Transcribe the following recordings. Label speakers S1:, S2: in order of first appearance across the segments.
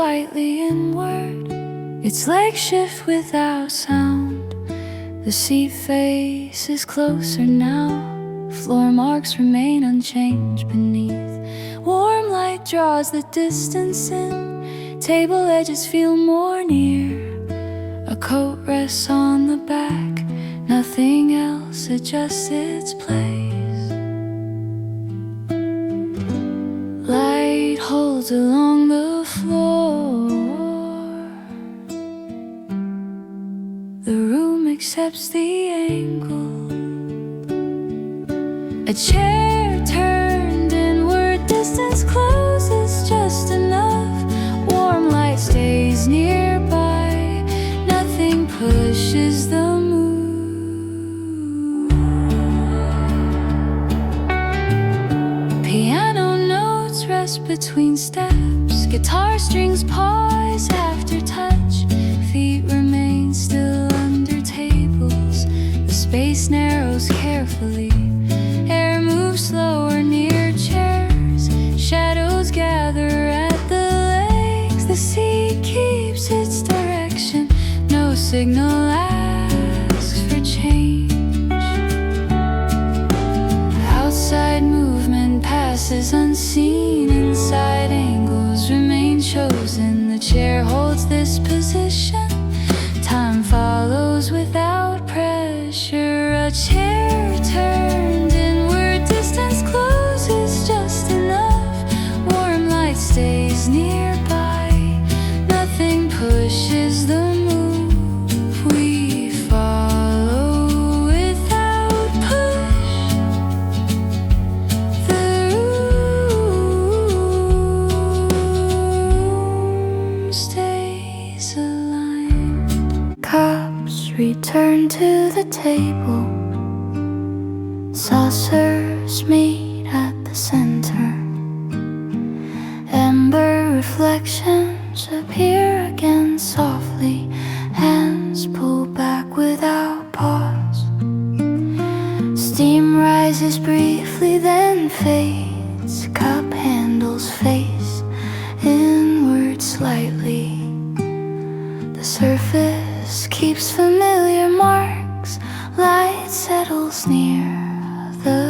S1: slightly inward, its legs shift without sound. The seat faces closer now, floor marks remain unchanged beneath. Warm light draws the distance in, table edges feel more near. A coat rests on the back, nothing else adjusts its place. Light holds along the floor. The room accepts the angle. A chair turned inward, distance closes just enough. Warm light stays nearby, nothing pushes the move. Piano notes rest between steps, guitar strings pause after touch. Feet remain still under tables, the space narrows carefully. Air moves slower near chairs, shadows gather at the legs. The seat keeps its direction, no signal asks for change. Outside movement passes unseen, inside angles remain chosen. The chair holds this position, time follows without pressure. A chair turned inward, distance closes just enough. Warm light stays nearby, nothing pushes the move. We follow without push. The room stays aligned. Cups return to the table, saucers meet at the center. Ember reflections appear again softly, hands pull back without pause. Steam rises briefly then fades, cup handles face inward slightly. The surface keeps familiar marks, light settles near the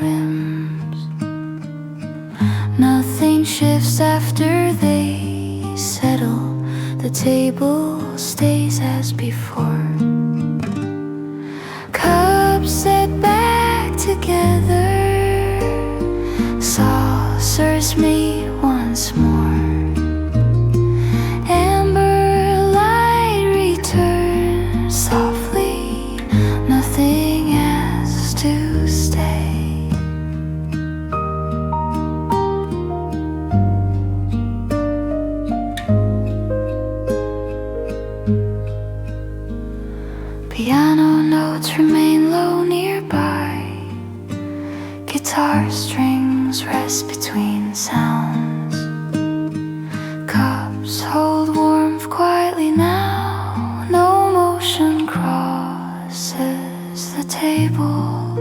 S1: rims. Nothing shifts after they settle, the table stays as before. Cups set back together, saucers meet once more. Amber light returns softly, nothing asks to stay. Piano notes remain low nearby, guitar strings rest between sounds. Cups hold warmth quietly now, no motion crosses the table.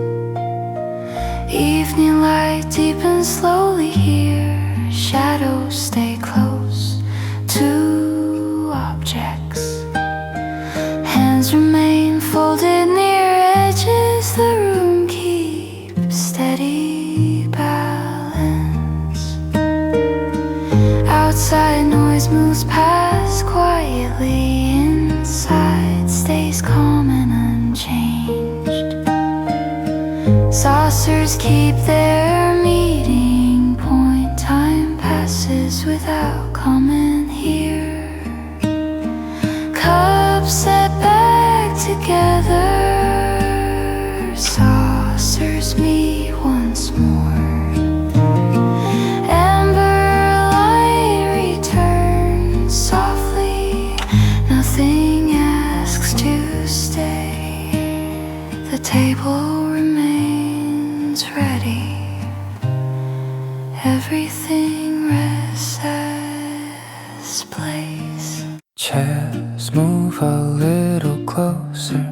S1: Evening light deepens slowly here, shadows stay close to objects. Hands remain folded near edges, the room keeps steady balance. Outside noise moves past quietly, inside stays calm and unchanged. Saucers keep their meeting point, time passes without comment here. Cups set back together, saucers meet once more. Amber light returns softly, nothing asks to stay. The table remains ready, everything rests as place.
S2: Chairs move a little closer,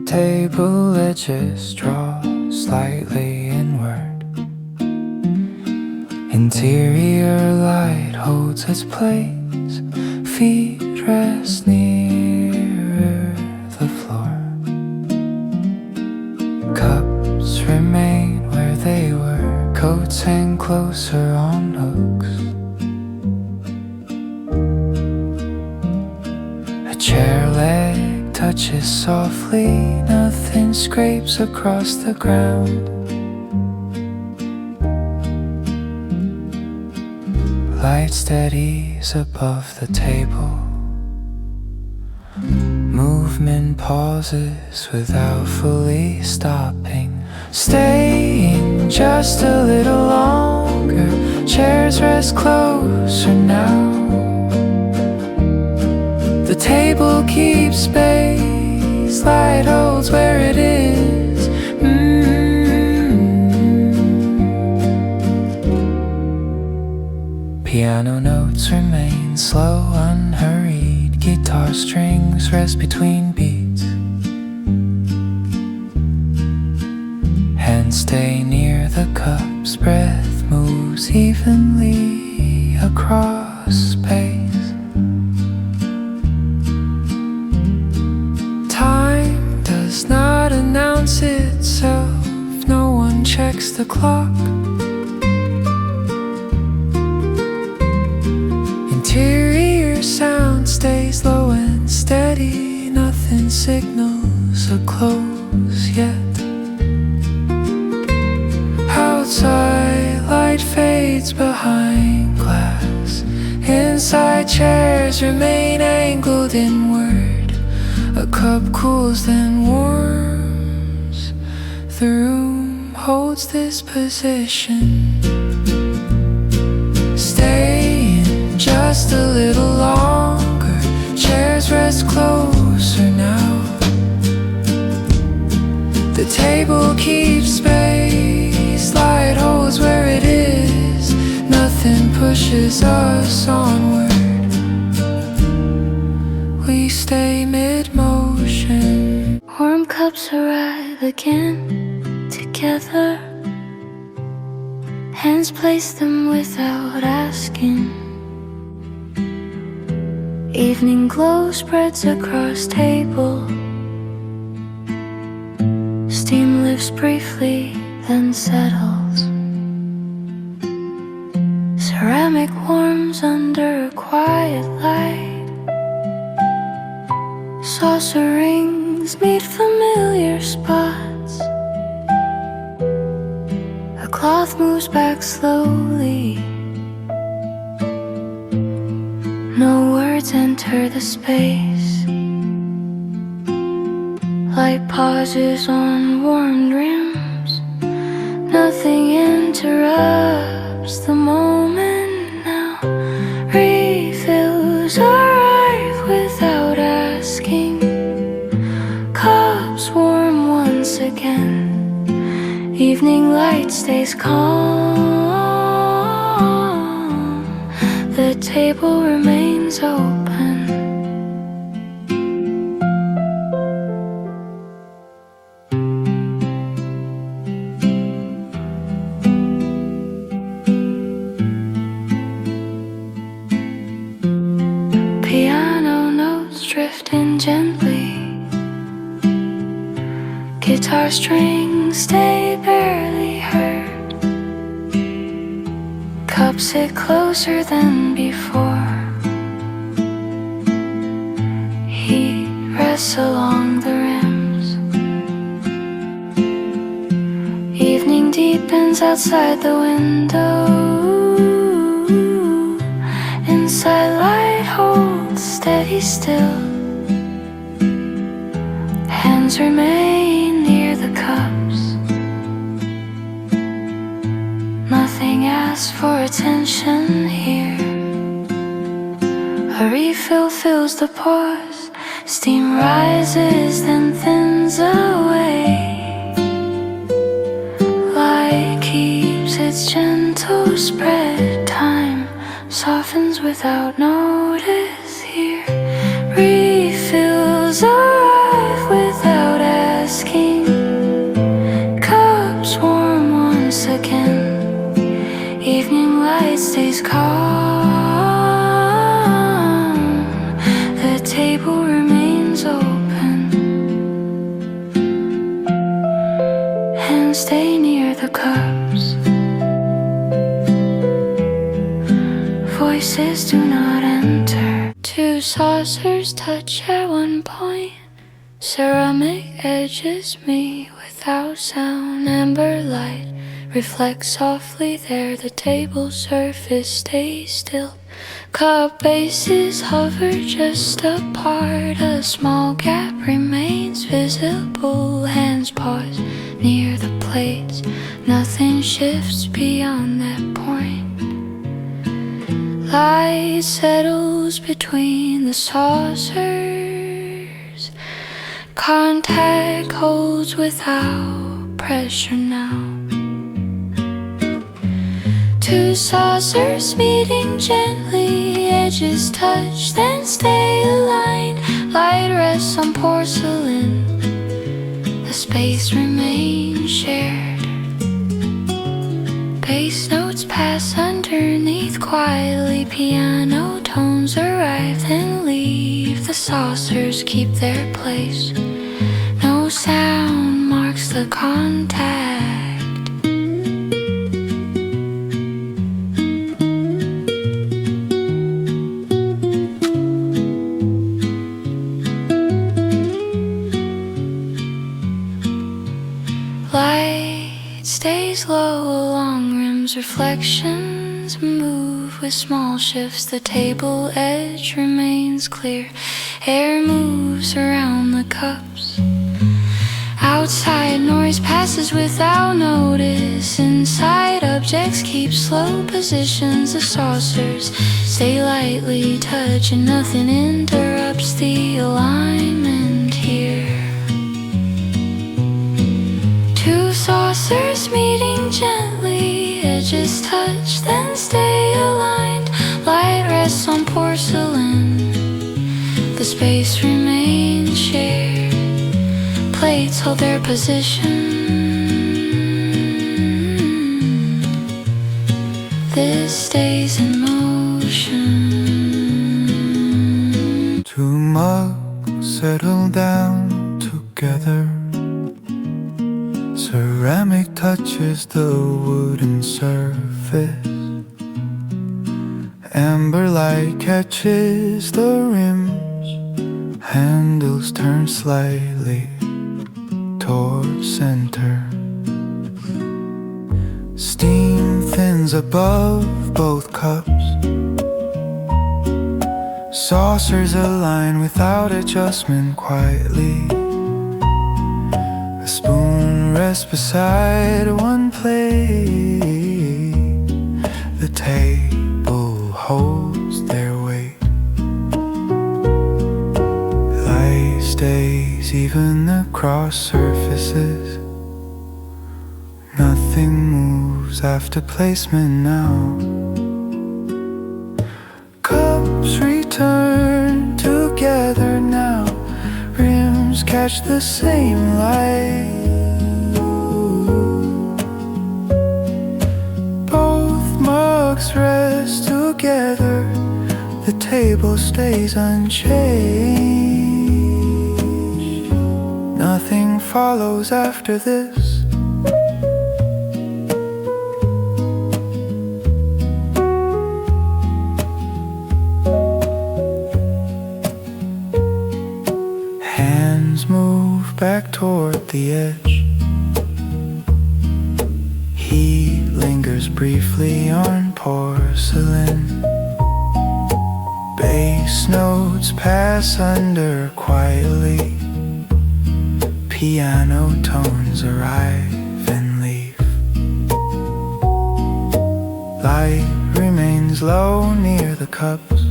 S2: table edges draw slightly inward. Interior light holds its place, feet rest nearer the floor. Cups remain where they were, coats hang closer on hooks. A chair leg touches softly, nothing scrapes across the ground. Light steadies above the table. Movement pauses without fully stopping. Staying just a little longer. Chairs rest closer now. The table keeps space. Light holds where it is. Piano notes remain slow, unhurried. Guitar strings rest between beats. Hands stay near the cups. Breath moves evenly across space. Time does not announce itself. No one checks the clock. Interior sound stays low and steady. Nothing signals a close yet. Outside, light fades behind glass. Inside, chairs remain angled inward. A cup cools then warms. The room holds this position. Just a little longer. Chairs rest closer now. The table keeps space. Light holds where it is. Nothing pushes us onward. We stay mid-motion.
S1: Warm cups arrive again together. Hands place them without asking. Evening glow spreads across table. Steam lifts briefly, then settles. Ceramic warms under a quiet light. Saucer rings meet familiar spots. A cloth moves back slowly. No words enter the space. Light pauses on warmed rims. Nothing interrupts the moment now. Refills arrive without asking. Cups warm once again. Evening light stays calm. The table remains open. Piano notes drifting gently. Guitar strings stay barely heard. Cups sit closer than before. Heat rests along the rims. Evening deepens outside the window. Inside, light holds steady still. Hands remain near the cups. Nothing asks for attention here. A refill fills the pores. Steam rises then thins away. Light keeps its gentle spread. Time softens without notice here. Refills arrive without asking. Cups warm once again. Evening light stays calm. touch at one point. Ceramic edges meet without sound. Amber light reflects softly there. The table surface stays still. Cup bases hover just apart. A small gap remains visible. Hands pause near the plates. Nothing shifts beyond that point. Light settles between the saucers. Contact holds without pressure now. Two saucers meeting gently. Edges touch, then stay aligned. Light rests on porcelain. The space remains shared. Bass notes pass underneath quietly. Piano tones arrive then leave. The saucers keep their place. No sound marks the contact. Light stays low along rims. Reflections move with small shifts. The table edge remains clear. Air moves around the cups. Outside noise passes without notice. Inside objects keep slow positions. The saucers stay lightly touch and nothing interrupts the alignment here. Two saucers meeting gently. Edges touch then stay aligned. Light rests on porcelain. The space remains shared. Plates hold their position. This stays in motion.
S2: Two mugs settle down together. Ceramic touches the wooden surface. Amber light catches the rims. Handles turn slightly toward center. Steam thins above both cups. Saucers align without adjustment quietly. A spoon rests beside one plate. The table holds their weight. Light stays even across surfaces. Nothing moves after placement now. Cups return together now. Rims catch the same light. Both mugs rest together. The table stays unchanged. Nothing follows after this. Hands move back toward the edge. Heat lingers briefly on porcelain. Bass notes pass under quietly. Piano tones arrive and leave. Light remains low near the cups.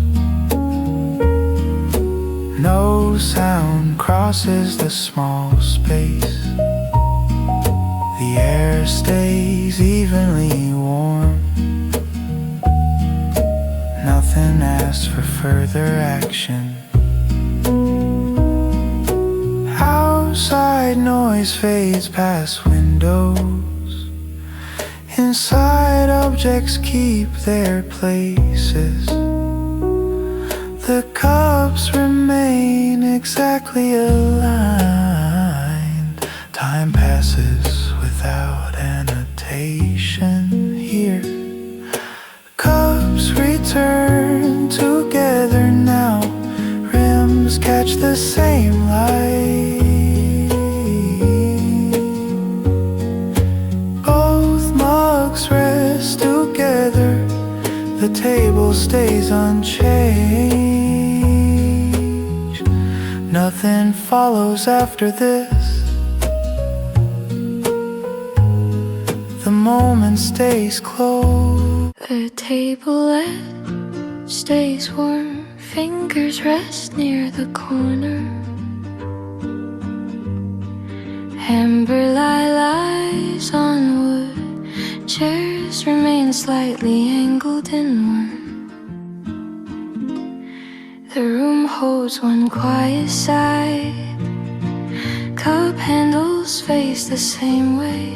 S2: No sound crosses the small space. The air stays evenly warm. Nothing asks for further action. Outside noise fades past windows. Inside objects keep their places. The cups remain exactly aligned. Time passes without annotation here. Cups return together now. Rims the same light. Both mugs rest together, the table stays unchanged. Nothing follows after this. The moment stays closed.
S1: The tablet stays warm, fingers rest near the corner. Amber lies on wood, chairs remain slightly angled inward. The room holds one quiet side, cup handles face the same way.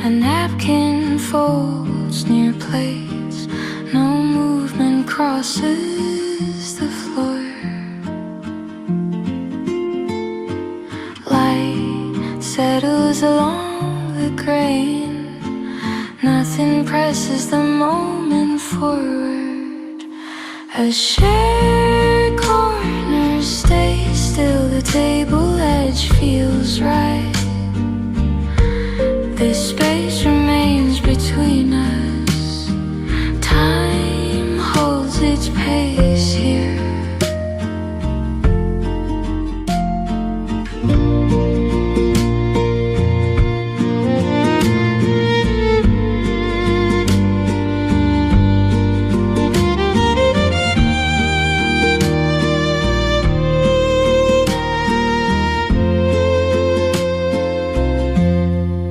S1: A napkin folds near plates, no movement crosses the floor. Light settles along the grain, nothing presses the moment forward. A shared corner stays still, the table edge feels right. This space remains between us. Time holds its pace here.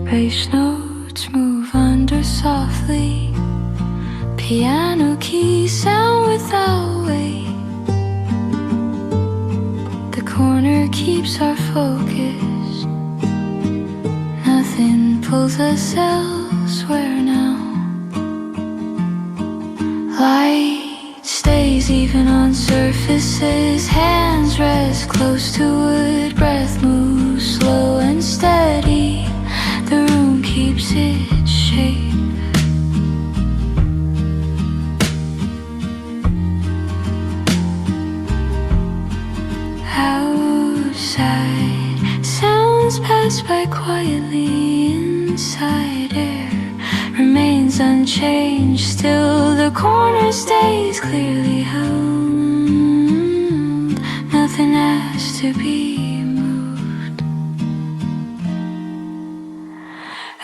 S1: Bass notes move under softly, piano keys sound without weight. The corner keeps our focus, nothing pulls us elsewhere now. Light stays even on surfaces, hands rest close to wood, breath moves slow and steady. The room keeps its shape. Outside, sounds pass by quietly. Inside, air remains unchanged. Still, the corner stays clearly held. Nothing has to be moved.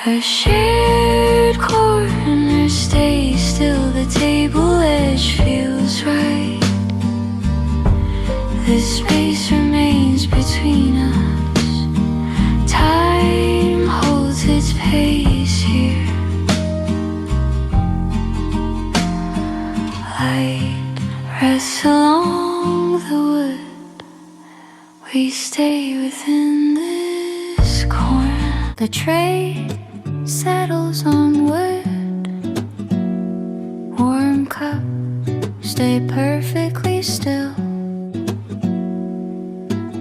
S1: A shared corner stays still, the table edge feels right. This space remains between us. Time holds its pace here. Light rests along the wood. We stay within this corner. The tray settles on wood. Warm cup, stay perfectly still.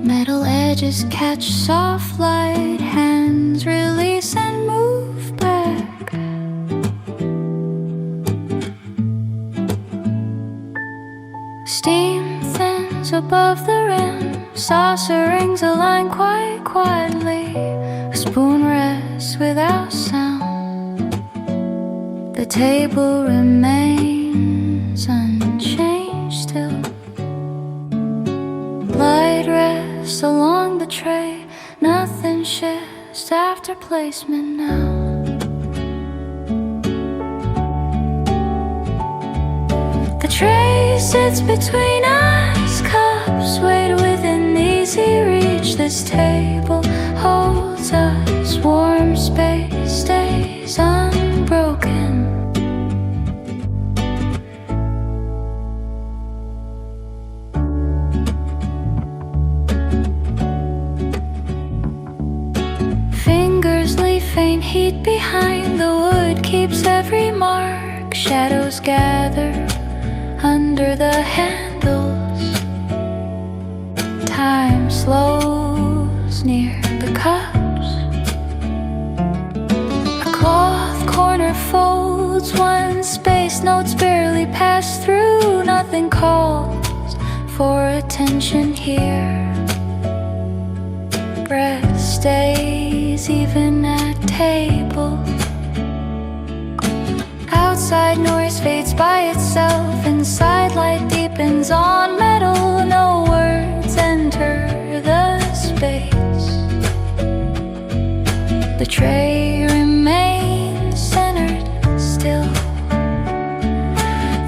S1: Metal edges catch soft light, hands release and move back. Steam thins above the rim, saucer rings align quite quietly. A spoon rests without sound. The table remains unchanged still. Light rests along the tray, nothing shifts after placement now. The tray sits between us, cups weighed within easy reach. This table holds us, warm space stays unbroken. Fingers leave faint heat behind, the wood keeps every mark. Shadows gather under the handles. Time slows near the cups. A cloth corner folds one space, notes barely pass through. Nothing calls for attention here. Breath stays even at table. Outside noise fades by itself. Inside light deepens on metal. No words enter the space. The tray remains centered still.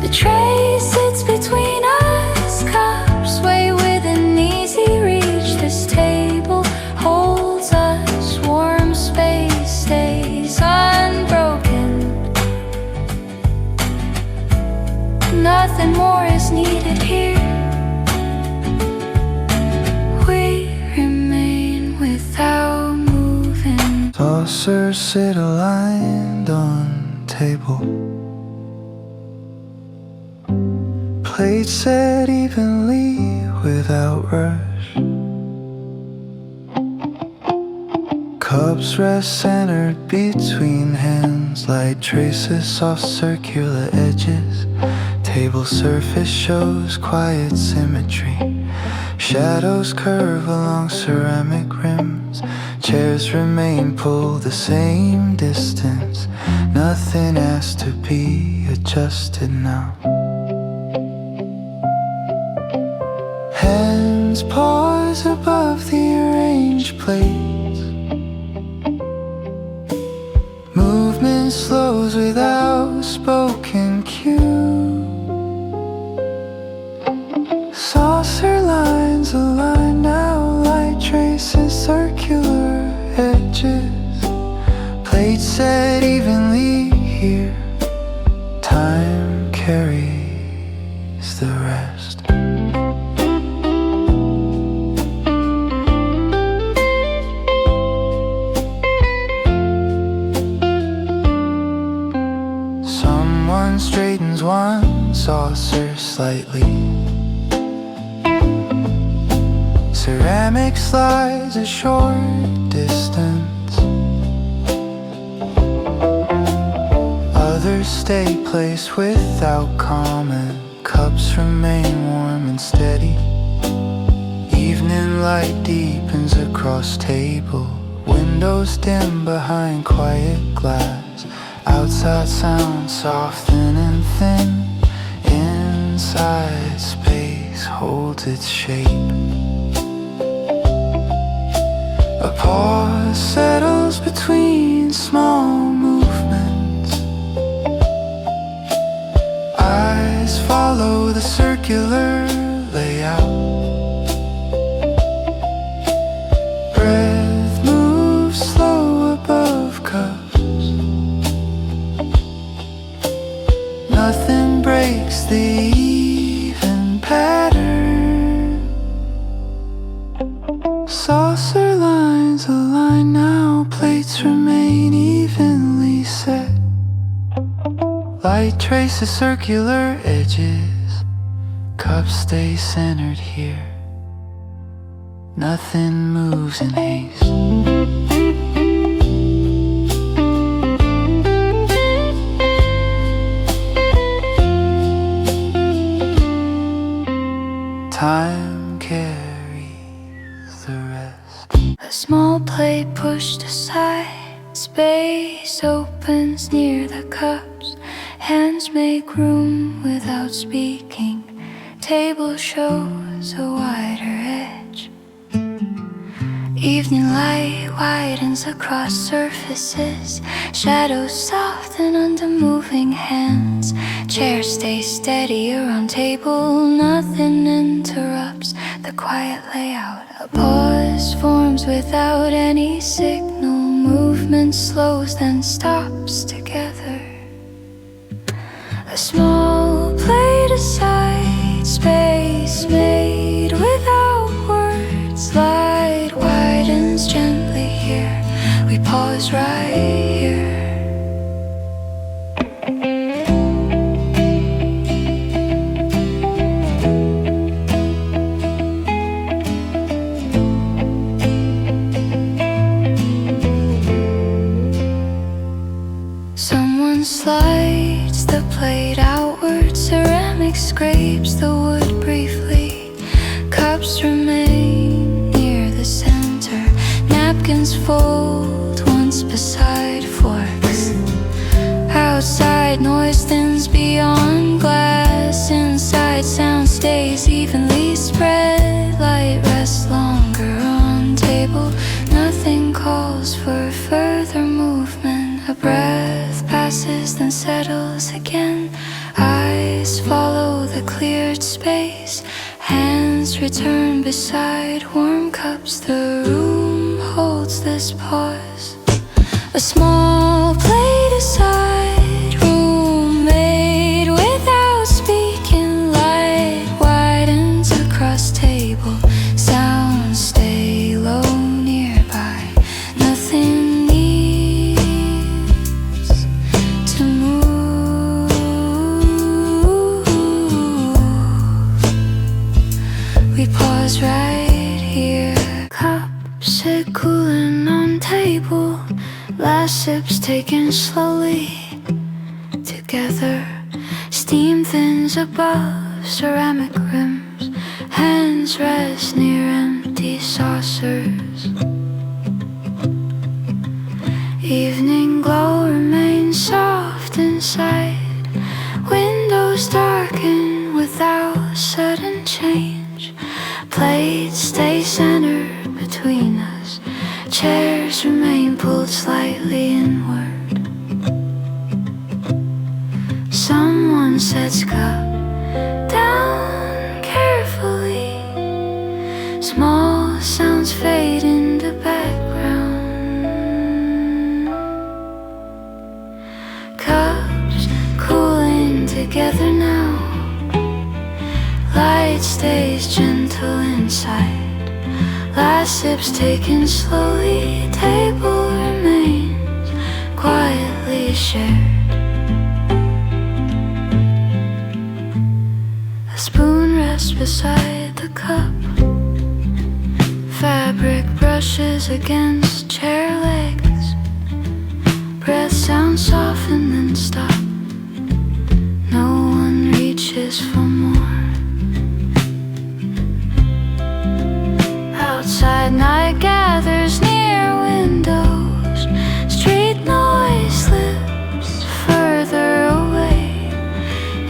S1: The tray sits between us, cups weigh within easy reach. This table holds us, warm space stays unbroken. Nothing more is needed here. We remain without moving.
S2: Saucers sit aligned on table. Plates set evenly without rush. Cups rest centered between hands. Light traces soft circular edges. Table surface shows quiet symmetry. Shadows curve along ceramic rims. Chairs remain pulled the same distance. Nothing has to be adjusted now. Hands pause above the arranged plates. Movement slows without spoken cue. Saucer lines align now, light traces circular edges. Plates set evenly here. Time carries the rest. Someone straightens one saucer slightly. Ceramic slides a short distance. Others stay placed without comment. Cups remain warm and steady. Evening light deepens across table. Windows dim behind quiet glass. Outside sound soften and thin. Inside space holds its shape. A pause settles between small movements. Eyes follow the circular layout. Breath moves slow above cups. Nothing breaks the even pattern. Saucer lines align now, plates remain evenly set. Light traces circular edges. Cups stay centered here. Nothing moves in haste. Time carries the rest.
S1: A small plate pushed aside. Space opens near the cups. Hands make room without speaking. Table shows a wider edge. Evening light widens across surfaces. Shadows soften under moving hands. Chairs stay steady around table. Nothing interrupts the quiet layout. A pause forms without any signal. Movement slows then stops together. A small plate aside. Space made without words. Light widens gently here. We pause right here. Someone slides the plate outward. Ceramic scrapes the wood briefly. Cups remain near the center. Napkins fold once beside forks. Outside noise thins beyond glass. Inside sound stays evenly spread. Light rests longer on table. Nothing calls for further movement. A breath passes then settles again. Eyes follow the cleared space. Hands return beside warm cups. The room holds this pause. A small plate aside, room made without speaking. Light widens across table. Sounds stay low nearby. Nothing needs to move. We pause right here. Cups sit cooling on table. Last sips taken slowly together. Steam thins above ceramic rims. Hands rest near empty saucers. Evening glow remains soft inside. Windows darken without sudden change. Plates stay centered between us. Chairs remain pulled slightly inward. Someone sets cup down carefully. Small sounds fade into background. Cups cooling together now. Light stays gentle inside. Last sips taken slowly. Table remains quietly shared. A spoon rests beside the cup. Fabric brushes against chair legs. Breath sounds soften then stop. No one reaches for more. Outside night gathers near windows. Street noise slips further away.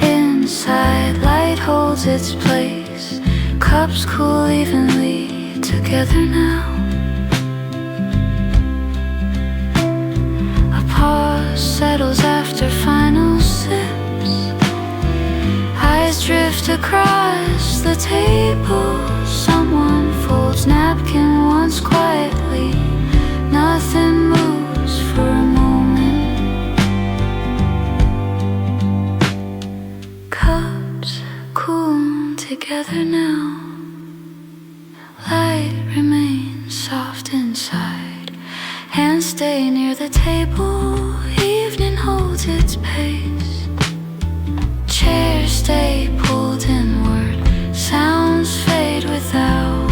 S1: Inside light holds its place. Cups cool evenly together now. A pause settles after final sips. Eyes drift across the table. Someone folds napkin once quietly. Nothing moves for a moment. Cups cool together now. Light remains soft inside. Hands stay near the table. Evening holds its pace. Chairs stay pulled inward. Sounds fade without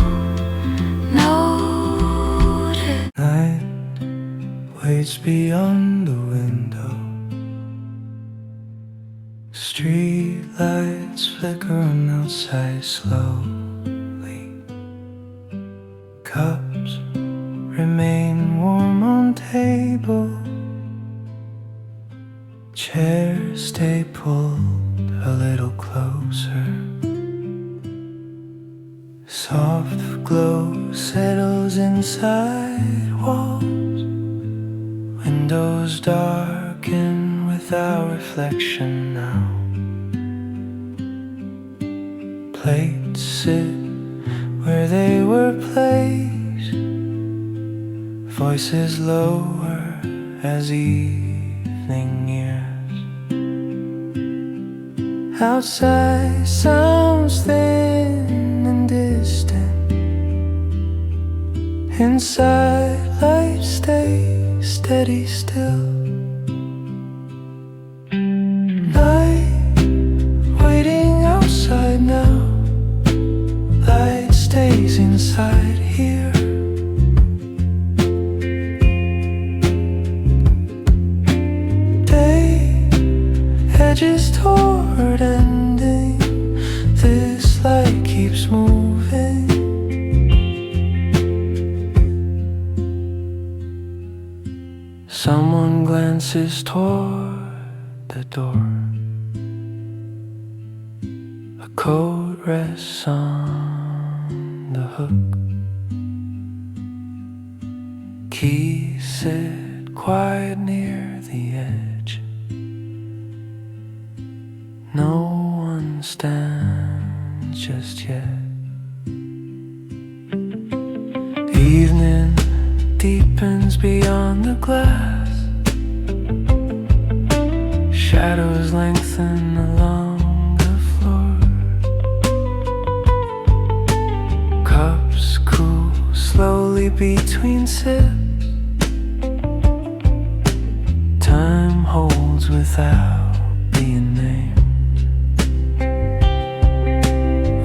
S1: notice.
S2: Night waits beyond the window. Street lights flicker on outside slowly. Cups remain warm on table. Chairs stay pulled a little closer. Soft glow settles inside walls. Windows darken without reflection now. Plates sit where they were placed. Voices lower as evening nears. Outside sounds thin and distant. Inside light stays steady still. Night waiting outside now. Light stays inside here. Day edges toward ending. This light keeps moving. glances toward the door. A coat rests on the hook. Keys sit quiet near the edge. No one stands just yet. Evening deepens beyond the glass. Shadows lengthen along the floor. Cups cool slowly between sips. Time holds without being named.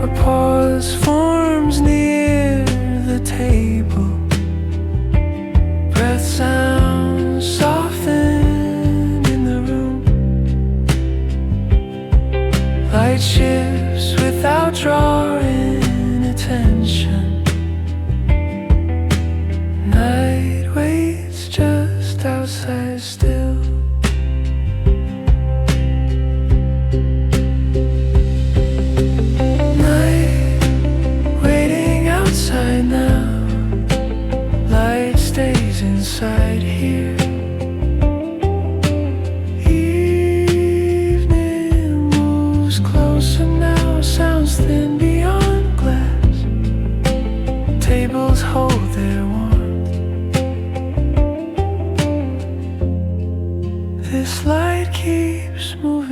S2: A pause forms near the table. Breath sounds soften in the room. Light shifts without drawing attention. Night waits just outside still. Night waiting outside now. Light stays inside here. Evening moves closer now. Sounds thin beyond glass. Tables hold their warmth. This light keeps moving.